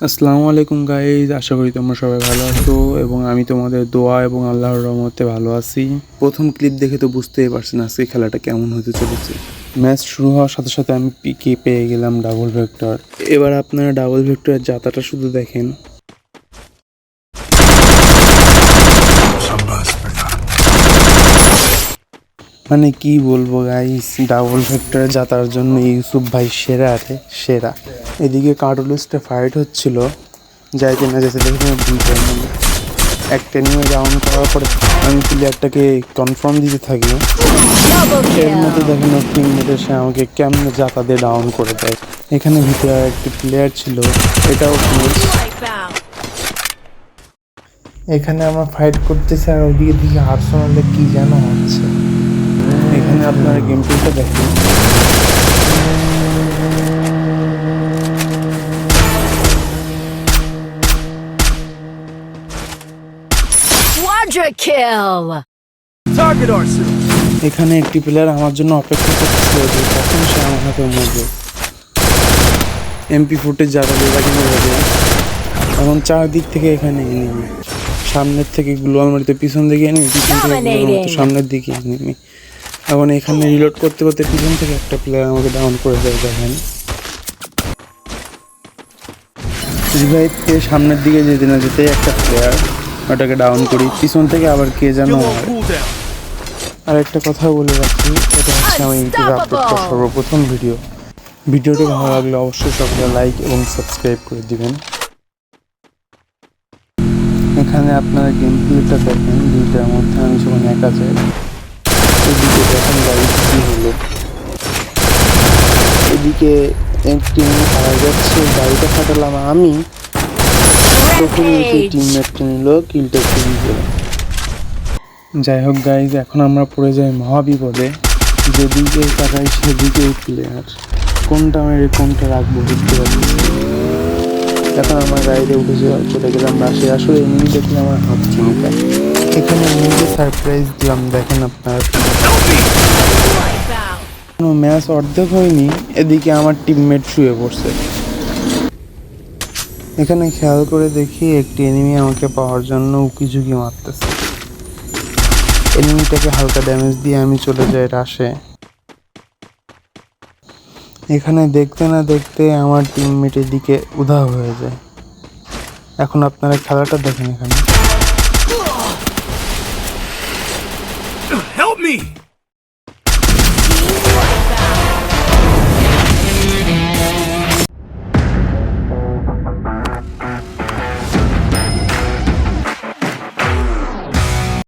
আসসালামু আলাইকুম গাইজ, আশা করি তোমরা সবাই ভালো আছো এবং আমি তোমাদের দোয়া এবং আল্লাহর রহমতে ভালো আছি। প্রথম ক্লিপ দেখে তো বুঝতেই পারছেন আজকে খেলাটা কেমন হতে চলেছে। ম্যাচ শুরু হওয়ার সাথে সাথে আমি পিকে পেয়ে গেলাম ডাবল ভেক্টর। এবার আপনারা ডাবল ভেক্টরের যাত্রাটা শুধু দেখেন। মানে কি বলবো গাইস, ডাবল ভেক্টরে যাতার জন্য ইউসুফ ভাই সেরা আছে, সেরা। এদিকে কার্টুলিস্টে ফাইট হচ্ছিল, যাইতে না যেতে দেখে বুঝতে পারিনি। একটা নিয়ে ডাউন করার পরে আমি প্লেয়ারটাকে কনফার্ম দিতে থাকি, এর মধ্যে দেখেন টিমমেট এসে আমাকে কেমন যাতা দিয়ে ডাউন করে দেয়। এখানে ভিতরে একটি প্লেয়ার ছিল, এটাও এখানে আমরা ফাইট করতেছি আর ওদিকে দিকে আর্সেনালে কি যেন হচ্ছে। এখানে আপনারা গেম প্লেটা দেখেন। Quadra kill! এখানে একটি প্লেয়ার আমার জন্য অপেক্ষা করতেছিল যে কখন সে আমার হাতে মরবে। এমপি ফুটেজ যারা তাকে মেরে দেয়। এখন চারদিক থেকে এখানে এনিমি, সামনের থেকে গ্লোয়াল মারিতে পিছন দিকে এনিমি, পিছন থেকে সামনের দিকে এনিমি। এখন এখানে রিলোড করতে করতে পিছন থেকে একটা প্লেয়ার আমাকে ডাউন করে দেয়। দেখেন রিভাইভ পেয়ে সামনের দিকে যেতে না যেতে একটা প্লেয়ার ওটাকে ডাউন করি, পিছন থেকে আবার কে যেন হয়। আর একটা কথা বলে রাখি, এটা হচ্ছে আমি ইউটিউবে আপলোড করা সর্বপ্রথম ভিডিওটি ভালো লাগলে অবশ্যই সকলে লাইক এবং সাবস্ক্রাইব করে দিবেন। এখানে আপনারা গেম প্লেটা দেখেন, দুইটার মধ্যে আমি যখন একা যাই। এদিকে দেখেন গাড়ি কি হলো, এদিকে একটি হারা যাচ্ছে, গাড়িটা ফাটালাম আমি, তখন টিমমেটটা নিল, কিলটা কিল করে। যাই হোক গাইজ, এখন আমরা পড়ে যাই মহাবিপদে। যেদিকে তাকাই সেদিকেই প্লেয়ার, কোনটা মেরে কোনটা রাখবো বুঝতে পারছি। এখন আমার গাড়িতে উঠে চলে গেলাম রাশে। আসলে এমনি দেখলে আমার হাত চুলকায়। এখানে নিজে সারপ্রাইজ দিলাম, দেখেন আপনার ম্যাচ অর্ধেক হয়নি, এদিকে আমার টিমমেট শুয়ে পড়ছে। এখানে খেয়াল করে দেখি একটি এনিমি আমাকে পাওয়ার জন্য উকিঝুঁকি মারতেছে। এনিমিটাকে হালকা ড্যামেজ দিয়ে আমি চলে যাই রাশে। এখানে দেখতে না দেখতে আমার টিমমেটের দিকে উধাও হয়ে যায়। এখন আপনারা খেলাটা দেখেন। এখানে Help me!